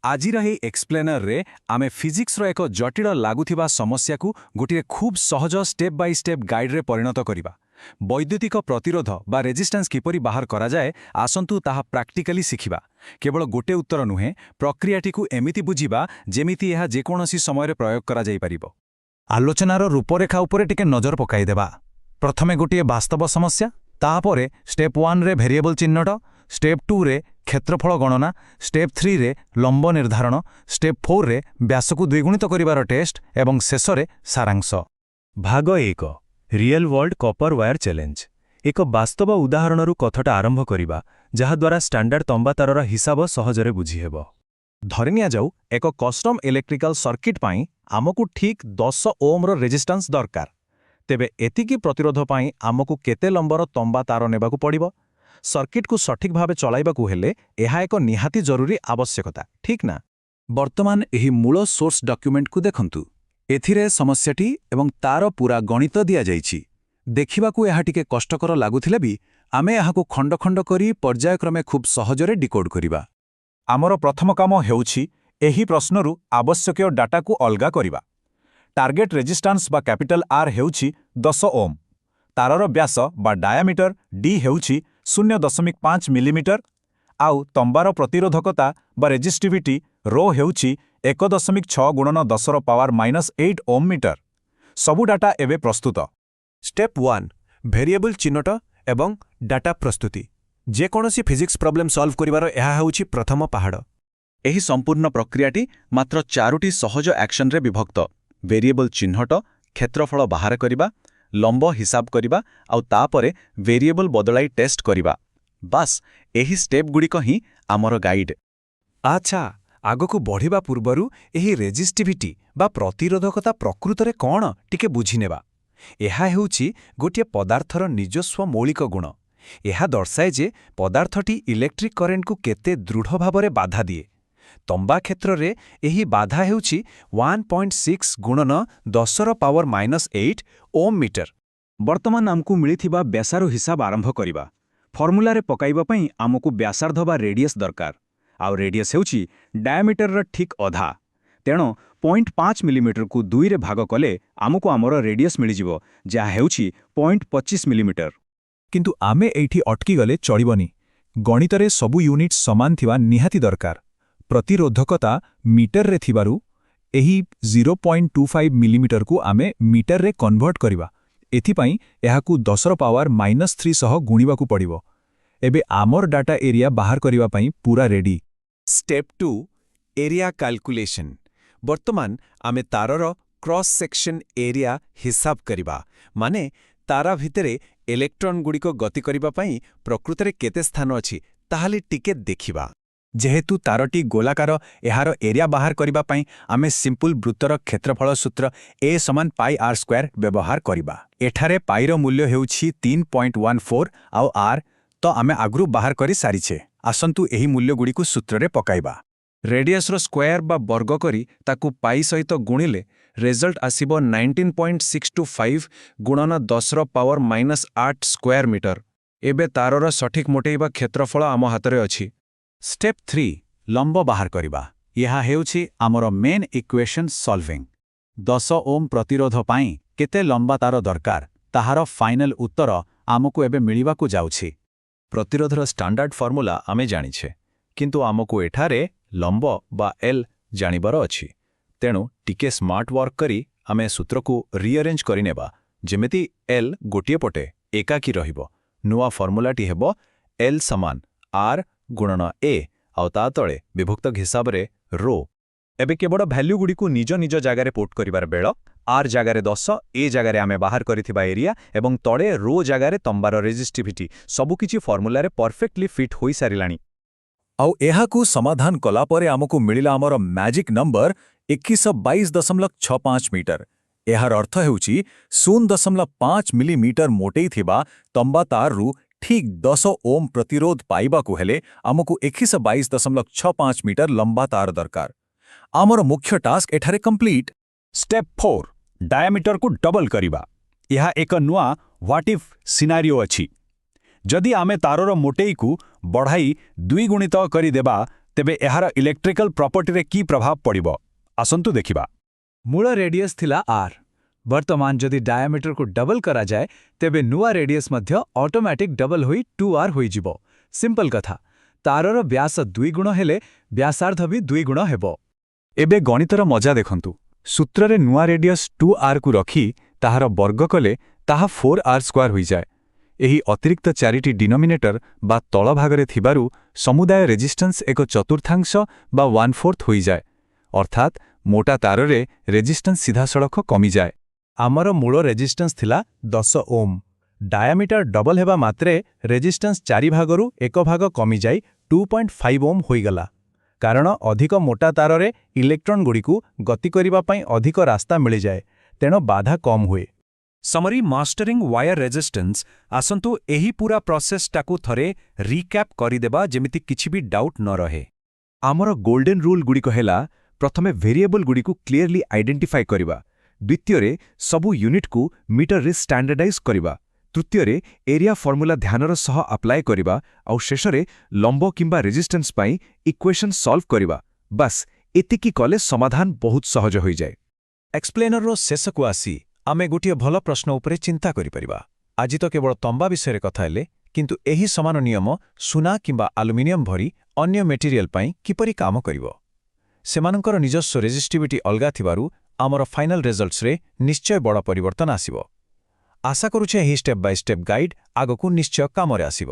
आजिर एही एक्सप्लेनर रे आमे फिजिक्स रो एक जटिल लागुथिबा समस्या को गोटे खूब सहज स्टेप बाय स्टेप गाइड रे परिणत करिबा। वैद्युतिक प्रतिरोध बा रेजिस्टेंस किपरि बाहर करा जाए आसंतु ताहा प्रैक्टिकली सिखिबा। केवल गोटे उत्तर नुहे, प्रक्रियाटी को एमिति बुझिबा जेमिति एहा जेकोनोसी समय रे प्रयोग करा जाई परिबो। आलोचनार रूपरेखा उपरे टिके नजर पकाई देबा। प्रथमे गोटे वास्तव समस्या, तापरे स्टेप 1 रे वेरिएबल चिन्हट, स्टेप 2 रे क्षेत्रफल गणना, स्टेप 3 रे लंब निर्धारण, स्टेप 4 रे व्यास को द्विगुणित करिवार टेस्ट एवं शेष रे सारांश। भाग 1 real world copper wire challenge. एक वास्तव उदाहरणरू कथटा आरंभ करिबा जहाद्वारा स्टैंडर्ड तंबा तारर हिसाब सहजरे बुझी हेबो। धरिनिया जाऊ एक कस्टम इलेक्ट्रिकल सर्किट पाई आमको ठीक 10 ओम रो रेजिस्टेंस दरकार। तेबे एतिकी प्रतिरोध पाई आमको केते लंबर तंबा तार नेबाकू पड़िबो। सर्किट को सठिक भावे चलाइबाकू हेले एहा एक निहाती जरूरी आवश्यकता, ठीक ना? वर्तमान एही मूल सोर्स डॉक्यूमेंट को देखंतु। एथिरे समस्याटी एवं तार पूरा गणित दिया जाइछि। देखिबाकू एहा टिके कष्टकर लागुथिले भी आमे एहाकू खंड खंड करी पर्यायक्रमे खूब सहजरे डिकोड करिबा। आमर प्रथम काम हेउछि एही प्रश्नरू आवश्यक डाटा को अलगा करिबा। टार्गेट रेजिस्टेंस बा कैपिटल आर हेउछि 10 ओम। तारर व्यास बा डायामीटर डी हेउछि 0.5 मिलीमीटर। आउ तंबार प्रतिरोधकता बा रेजिस्टिविटी रो हेउछि 1.6 गुणन 10 रो पावर -8 ओम मीटर। सबु डाटा एबे प्रस्तुत। स्टेप 1 वेरिएबल चिन्हट एवं डाटा प्रस्तुति। जेकोनोसी फिजिक्स प्रॉब्लम सॉल्व करिवार एहा हेउछि प्रथम पहाड़। एही संपूर्ण प्रक्रियाटी मात्र 4टी सहज एक्शन रे विभक्त। वेरिएबल चिन्हट, क्षेत्रफल बाहर करिबा, लंब हिसाब करिबा आउ तापरे वेरिएबल बदलाई टेस्ट करिबा। बास एही स्टेप गुड़िक ही आमर गाइड। अच्छा, आगको बढ़िबा पूर्वरु एही रेजिस्टिविटी बा प्रतिरोधकता प्रकृतरे कोन टिके बुझिनेबा। एहा हेउछि गोटे पदार्थर निजस्व मौलिक गुण। एहा दर्शाए जे पदार्थटी इलेक्ट्रिक करेंट को केते दृढ़ भावरे बाधा दिए। तंबा क्षेत्र रे एही बाधा हेउछि 1.6 गुणन 10 रो पावर -8 ओम मीटर। वर्तमान आमको मिलिथिबा व्यासारो हिसाब आरंभ करिबा। फॉर्मूला रे पकाइबा पई आमको व्यासार्ध बा रेडियस दरकार। आउ रेडियस हेउछि डायामीटर र ठीक अधा। तेणु 0.5 मिलीमीटर को 2 रे भाग कले आमको आमर रेडियस मिलिजिवो, जहा हेउछि 0.25 मिलीमीटर। किंतु आमे एठी अटकी गले चलिबनी। गणितरे सबु यूनिट समान थिबा निहाती दरकार। प्रतिरोधकता मीटर रे थिबारु एही 0.25 मिलीमीटर को आमे मीटर रे कन्वर्ट करिबा। एथिपाई एहाकू 10 रो पावर -3 सह गुणिबाकू पड़िबो। एबे आमर डाटा एरिया बाहर करिबा पई पूरा रेडी। Step 2 area calculation. वर्तमान आमे तारर क्रॉस सेक्शन एरिया हिसाब करिबा। माने तारा भितरे इलेक्ट्रॉन गुड़ी को गति करिबा पई प्रकृतरे केते स्थान अछि ताहाले टिके देखिबा। जेहेतु तारटी गोलाकार एहार एरिया बाहर करिबा पई आमे सिंपल वृत्तर क्षेत्रफल सूत्र A = πr² व्यवहार करिबा। एठारे पाइर मूल्य हेउछि 3.14 आउ r तो आमे आगरु बाहर करि सारिछे। आसंतु एही मूल्य गुडी को सूत्र रे पकाइबा। रेडियस रो स्क्वायर बा वर्ग करी ताकू पाई सहित गुणिले रिजल्ट आसीबो 19.625 गुणन 10 रो पावर -8 स्क्वायर मीटर। एबे तारर सठिक मोटेइबा क्षेत्रफल आम हातरे अछि। स्टेप 3 लंब बाहर करिबा। यहा हेउछि आमर मेन इक्वेशन सॉल्विंग। 10 ओम प्रतिरोध पाई केते लंबा तार दरकार ताहार फाइनल उत्तर आमको एबे मिलिबाकू जाउछि। प्रतिरोधर स्टैंडर्ड फॉर्मूला आमे जानिछे, किंतु आमको एठारे लंब बा L जानिबार अछि। तेणु टिके स्मार्ट वर्क करी आमे सूत्र को रीअरेंज करिनेबा जेमिति L गोटिए पटे एकाकी रहिबो। नुआ फॉर्मूलाटी हेबो L समान R गुणन A आउ ता तळे विभक्तक हिसाब रे रो। एबे केवल वैल्यू गुडी को निज निज जगारे पुट करिबार बेळ R जगारे 10, A जगारे आमे बाहर करिथिबा एरिया एवं तळे रो जगारे तंबार रेजिस्टिविटी सबु किछि फॉर्मूला रे परफेक्टली फिट होई सारिलाणी। आउ एहाकू समाधान कला परे आमको मिलिला आमर मैजिक नंबर 2122.65 मीटर। एहार अर्थ हेउछि 0.5 मिलीमीटर मोटेई थिबा तंबा ताररू ठीक 10 ओम प्रतिरोध पाइबाकू हेले आमको 2122.65 मीटर लंबा तार दरकार। आमर मुख्य टास्क एठारे कंप्लीट। स्टेप 4 डायामीटर को डबल करिबा। यह एक नुआ व्हाट इफ सिनारियो अछि। जदि आमे तारर मोटेई को बढ़ाई द्विगुणित करि देबा ତେବେ ଏହାର ଇଲେକ୍ଟ୍ରିକାଲ ପ୍ରପର୍ଟିରେ କି ପ୍ରଭାବ ପଡ଼ିବ ଆସନ୍ତୁ ଦେଖିବା। ମୂଳ ରେଡିୟସ୍ ଥିଲା r। ବର୍ତ୍ତମାନ ଯଦି ଡାୟାମିଟରକୁ ଡବଲ କରାଯାଏ ତେବେ ନୂଆ ରେଡିୟସ୍ ମଧ୍ୟ ଅଟୋମେଟିକ୍ ଡବଲ ହୋଇ 2r ହୋଇଯିବ। ସିମ୍ପଲ କଥା, ତାରର ବ୍ୟାସ 2 ଗୁଣ ହେଲେ ବ୍ୟାସାର୍ଦ୍ଧ ବି 2 ଗୁଣ ହେବ। ଏବେ ଗଣିତର ମଜା ଦେଖନ୍ତୁ। ସୂତ୍ରରେ ନୂଆ ରେଡିୟସ୍ 2r-କୁ ରଖି ତାହାର ବର୍ଗ କଲେ ତାହା 4r² ହୋଇଯାଏ। ଏହି ଅତିରିକ୍ତ 4ଟି ଡିନୋମିନେଟର ବା ତଳଭାଗରେ ଥିବାରୁ ସମୁଦାୟ ରେଜିଷ୍ଟାନ୍ସ ଏକ ଚତୁର୍ଥାଂଶ ବା 1/4 ହୋଇଯାଏ। ଅର୍ଥାତ୍ ମୋଟା ତାରରେ ରେଜିଷ୍ଟାନ୍ସ ସିଧାସଳଖ କମିଯାଏ। ଆମର ମୂଳ ରେଜିଷ୍ଟାନ୍ସ ଥିଲା 10 ଓମ୍। ଡାୟାମିଟର ଡବଲ ହେବା ମାତ୍ରେ ରେଜିଷ୍ଟାନ୍ସ 4 ଭାଗରୁ 1 ଭାଗ କମିଯାଇ 2.5 ଓମ୍ ହୋଇଗଲା। କାରଣ ଅଧିକ ମୋଟା ତାରରେ ଇଲେକ୍ଟ୍ରନ୍ଗୁଡ଼ିକୁ ଗତି କରିବା ପାଇଁ ଅଧିକ ରାସ୍ତା ମିଳିଯାଏ, ତେଣୁ ବାଧା କମ୍ ହୁଏ। Summary mastering wire resistance. ଆସନ୍ତୁ ଏହି ପୂରା ପ୍ରୋସେସଟାକୁ ଥରେ ରିକ୍ୟାପ୍ କରିଦେବା ଯେମିତି କିଛି ବି ଡାଉଟ୍ ନ ରହେ। ଆମର ଗୋଲ୍ଡେନ୍ ରୁଲ୍‌ଗୁଡ଼ିକ ହେଲା, ପ୍ରଥମେ ଭେରିଏବଲ୍‌ଗୁଡ଼ିକୁ କ୍ଲିୟରଲି ଆଇଡେଣ୍ଟିଫାଇ କରିବା, ଦ୍ୱିତୀୟରେ ସବୁ ୟୁନିଟ୍‌କୁ ମିଟରରେ ଷ୍ଟାଣ୍ଡାର୍ଡାଇଜ୍ କରିବା, ତୃତୀୟରେ ଏରିଆ ଫର୍ମୁଲା ଧ୍ୟାନର ସହ ଆପ୍ଲାଏ କରିବା, ଆଉ ଶେଷରେ ଲମ୍ବ କିମ୍ବା ରେଜିଷ୍ଟାନ୍ସ ପାଇଁ ଇକ୍ୱେସନ୍ ସଲ୍ଭ କରିବା। ବାସ୍ ଏତିକି କଲେ ସମାଧାନ ବହୁତ ସହଜ ହୋଇଯାଏ। ଏକ୍ସପ୍ଲେନରର ଶେଷକୁ ଆସି ଆମେ ଗୋଟିଏ ଭଲ ପ୍ରଶ୍ନ ଉପରେ ଚିନ୍ତା କରିପାରିବା। ଆଜି ତ କେବଳ ତମ୍ବା ବିଷୟରେ କଥା ହେଲେ, କିନ୍ତୁ ଏହି ସମାନ ନିୟମ ସୁନା କିମ୍ବା ଆଲୁମିନିୟମ ଭଳି ଅନ୍ୟ ମେଟେରିଆଲ ପାଇଁ କିପରି କାମ କରିବ? ସେମାନଙ୍କର ନିଜସ୍ୱ ରେଜିଷ୍ଟିଭିଟି ଅଲଗା ଥିବାରୁ ଆମର ଫାଇନାଲ ରେଜଲ୍ଟସରେ ନିଶ୍ଚୟ ବଡ଼ ପରିବର୍ତ୍ତନ ଆସିବ। ଆଶା କରୁଛେ ଏହି ଷ୍ଟେପ୍ ବାଇ ଷ୍ଟେପ୍ ଗାଇଡ୍ ଆଗକୁ ନିଶ୍ଚୟ କାମରେ ଆସିବ।